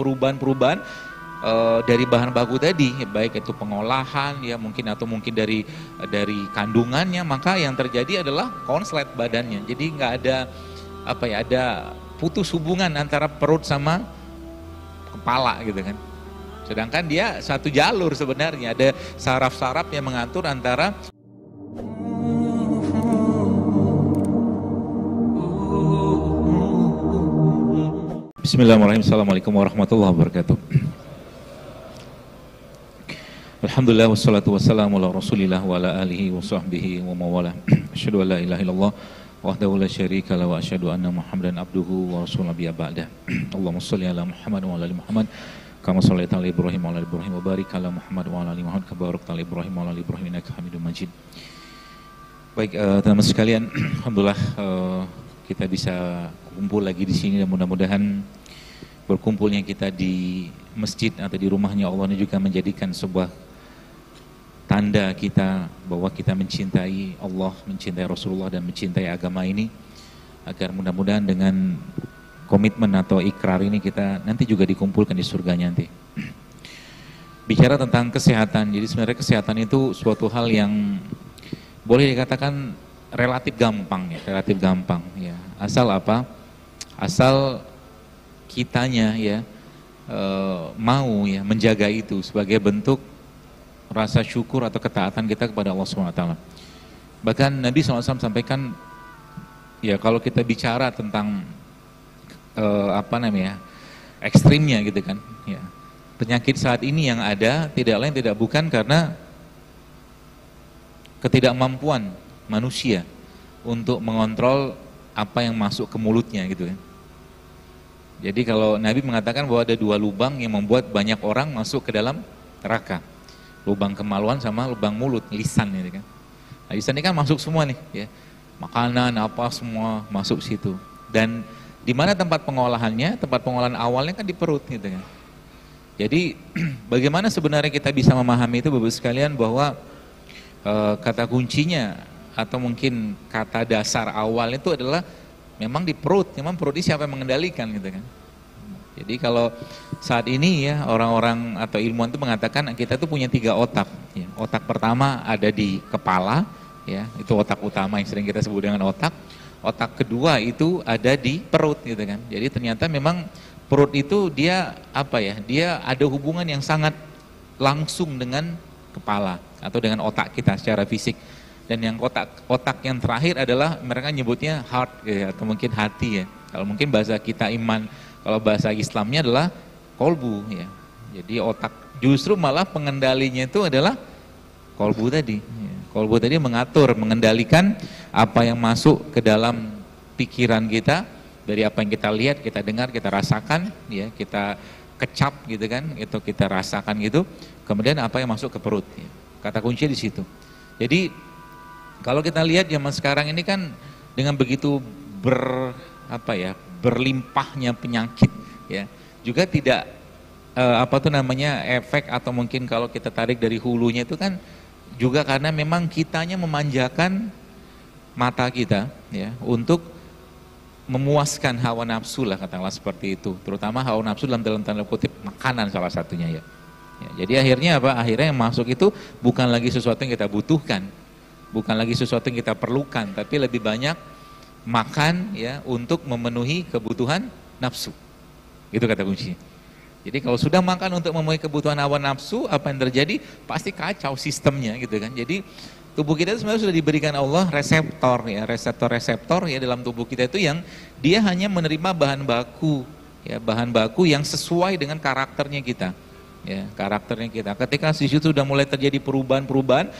perubahan-perubahan dari bahan baku tadi, baik itu pengolahan ya mungkin atau mungkin dari kandungannya, maka yang terjadi adalah konslet badannya. Jadi nggak ada ada putus hubungan antara perut sama kepala gitu kan. Sedangkan dia satu jalur sebenarnya, ada saraf-saraf yang mengatur antara Bismillahirrahmanirrahim. Assalamualaikum warahmatullahi wabarakatuh. Alhamdulillah wassalatu wassalamu ala rasulillah wa ala alihi wa sahbihi wa mawala. Asyhadu an la ilaha illallah wahdahu la syarika lahu wa asyhadu anna Muhammadan abduhu wa rasuluhu biya ba'da. Allahumma shalli ala Muhammad wa ala ali Muhammad kama shallaita ala Ibrahim wa ala ali Ibrahim wa barik ala Muhammad wa ala ali Muhammad kama barakta ala Ibrahim wa ala ali Ibrahim innaka Hamidum Majid. Baik, teman-teman sekalian, alhamdulillah kita bisa kumpul lagi di sini dan mudah-mudahan berkumpulnya kita di masjid atau di rumahnya Allah ini juga menjadikan sebuah tanda kita bahwa kita mencintai Allah, mencintai Rasulullah dan mencintai agama ini, agar mudah-mudahan dengan komitmen atau ikrar ini kita nanti juga dikumpulkan di surganya nanti. Bicara tentang kesehatan, jadi sebenarnya kesehatan itu suatu hal yang boleh dikatakan relatif gampang ya. Asal apa? Asal kitanya ya mau ya menjaga itu sebagai bentuk rasa syukur atau ketaatan kita kepada Allah SWT. Bahkan Nabi SAW sampaikan ya, kalau kita bicara tentang ekstrimnya gitu kan ya, penyakit saat ini yang ada tidak lain tidak bukan karena ketidakmampuan manusia untuk mengontrol apa yang masuk ke mulutnya gitu kan. Jadi kalau Nabi mengatakan bahwa ada dua lubang yang membuat banyak orang masuk ke dalam neraka, lubang kemaluan sama lubang mulut, lisan ini kan. Nah, lisan ini kan masuk semua nih ya, makanan apa semua masuk situ. Dan di mana tempat pengolahannya? Tempat pengolahan awalnya kan di perut gitu kan. Jadi bagaimana sebenarnya kita bisa memahami itu Bapak sekalian, bahwa kata kuncinya atau mungkin kata dasar awal itu adalah memang di perut. Memang perut ini siapa yang mengendalikan gitu kan. Jadi kalau saat ini ya orang-orang atau ilmuwan itu mengatakan kita tuh punya 3 otak ya. Otak pertama ada di kepala ya, itu otak utama yang sering kita sebut dengan otak. Otak kedua itu ada di perut gitu kan. Jadi ternyata memang perut itu dia dia ada hubungan yang sangat langsung dengan kepala atau dengan otak kita secara fisik. Dan yang otak yang terakhir adalah mereka nyebutnya heart ya, atau mungkin hati ya. Kalau mungkin bahasa kita iman, kalau bahasa Islamnya adalah kolbu ya. Jadi otak justru malah pengendalinya itu adalah kolbu tadi ya. Kolbu tadi mengatur, mengendalikan apa yang masuk ke dalam pikiran kita, dari apa yang kita lihat, kita dengar, kita rasakan ya, kita kecap gitu kan, itu kita rasakan gitu. Kemudian apa yang masuk ke perut ya. Kata kunci di situ. Jadi kalau kita lihat zaman sekarang ini kan dengan begitu berlimpahnya penyakit ya, juga tidak efek atau mungkin kalau kita tarik dari hulunya itu kan juga karena memang kitanya memanjakan mata kita ya untuk memuaskan hawa nafsu lah, katakanlah seperti itu, terutama hawa nafsu dalam tanda kutip makanan salah satunya ya. Jadi akhirnya akhirnya yang masuk itu bukan lagi sesuatu yang kita butuhkan, bukan lagi sesuatu yang kita perlukan, tapi lebih banyak makan ya untuk memenuhi kebutuhan nafsu. Itu kata kunci. Jadi kalau sudah makan untuk memenuhi kebutuhan hawa nafsu, apa yang terjadi? Pasti kacau sistemnya gitu kan. Jadi tubuh kita itu sebenarnya sudah diberikan Allah reseptor ya, reseptor ya dalam tubuh kita itu yang dia hanya menerima bahan baku yang sesuai dengan karakternya kita. Ya, karakternya kita. Ketika di situ sudah mulai terjadi perubahan-perubahan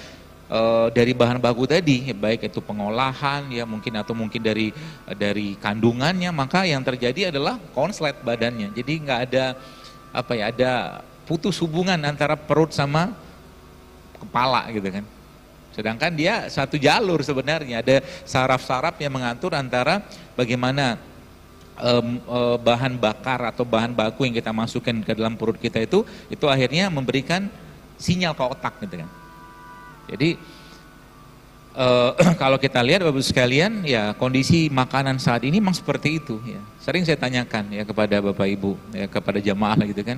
dari bahan baku tadi, baik itu pengolahan ya mungkin atau mungkin dari kandungannya, maka yang terjadi adalah konslet badannya. Jadi nggak ada ada putus hubungan antara perut sama kepala gitu kan. Sedangkan dia satu jalur sebenarnya, ada saraf-saraf yang mengatur antara bagaimana bahan bakar atau bahan baku yang kita masukkan ke dalam perut kita itu akhirnya memberikan sinyal ke otak gitu kan. Jadi kalau kita lihat Bapak sekalian ya, kondisi makanan saat ini memang seperti itu ya. Sering saya tanyakan ya kepada Bapak Ibu, ya kepada jamaah lah gitu kan.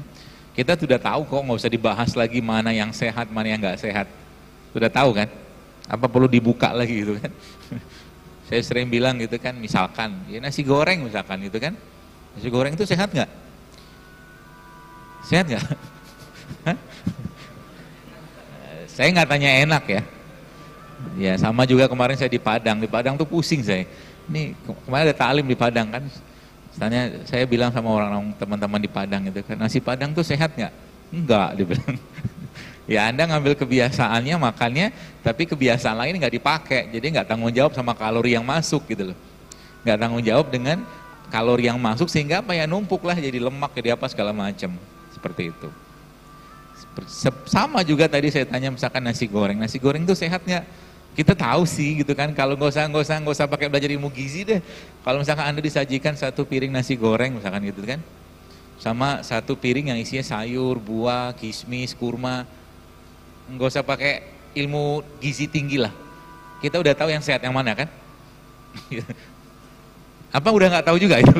Kita sudah tahu kok, nggak usah dibahas lagi mana yang sehat, mana yang nggak sehat. Sudah tahu kan? Apa perlu dibuka lagi gitu kan? Saya sering bilang gitu kan, misalkan ya nasi goreng misalkan gitu kan. Nasi goreng itu sehat nggak? Sehat nggak? Saya nggak tanya enak ya. Ya sama juga kemarin saya di Padang tuh pusing saya. Ini kemarin ada taklim di Padang kan. Misalnya saya bilang sama orang-orang teman-teman di Padang gitu kan, nasi Padang tuh sehat nggak? Enggak, dia bilang. Ya Anda ngambil kebiasaannya makannya, tapi kebiasaan lain nggak dipakai, jadi nggak tanggung jawab sama kalori yang masuk gitu loh. Nggak tanggung jawab dengan kalori yang masuk sehingga apa ya numpuk lah jadi lemak jadi apa segala macam seperti itu. Sama juga tadi saya tanya misalkan nasi goreng tuh sehat nggak? Kita tahu sih gitu kan, kalau nggak usah pakai belajar ilmu gizi deh. Kalau misalkan Anda disajikan satu piring nasi goreng misalkan gitu kan, sama satu piring yang isinya sayur, buah, kismis, kurma, nggak usah pakai ilmu gizi tinggi lah. Kita udah tahu yang sehat yang mana kan? Apa udah nggak tahu juga itu?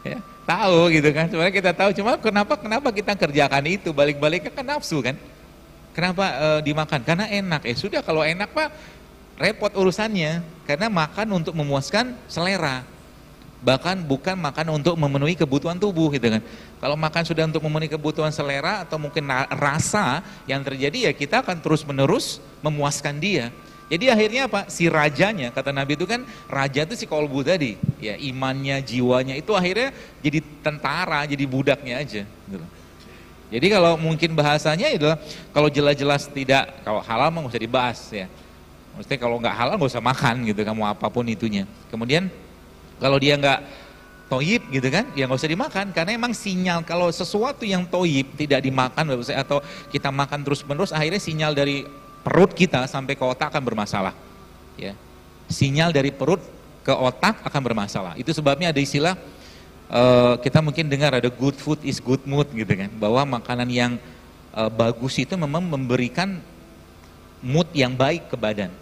Ya, tahu gitu kan, sebenarnya kita tahu, cuma kenapa kita kerjakan itu, balik-baliknya kan nafsu kan? Kenapa dimakan? Karena enak. Sudah kalau enak Pak, repot urusannya. Karena makan untuk memuaskan selera. Bahkan bukan makan untuk memenuhi kebutuhan tubuh gitu kan. Kalau makan sudah untuk memenuhi kebutuhan selera atau mungkin rasa, yang terjadi ya kita akan terus-menerus memuaskan dia. Jadi akhirnya apa? Si rajanya, kata Nabi itu kan, raja itu si kolbu tadi. Ya imannya, jiwanya itu akhirnya jadi tentara, jadi budaknya aja gitu. Jadi kalau mungkin bahasanya adalah kalau jelas-jelas tidak, kalau halal mah nggak usah dibahas ya. Maksudnya kalau nggak halal nggak usah makan gitu, kamu apapun itunya. Kemudian kalau dia nggak toyib gitu kan, ya nggak usah dimakan karena emang sinyal kalau sesuatu yang toyib tidak dimakan atau kita makan terus-menerus, akhirnya sinyal dari perut kita sampai ke otak akan bermasalah. Ya, sinyal dari perut ke otak akan bermasalah. Itu sebabnya ada istilah. Kita mungkin dengar ada good food is good mood gitu kan, bahwa makanan yang bagus itu memang memberikan mood yang baik ke badan.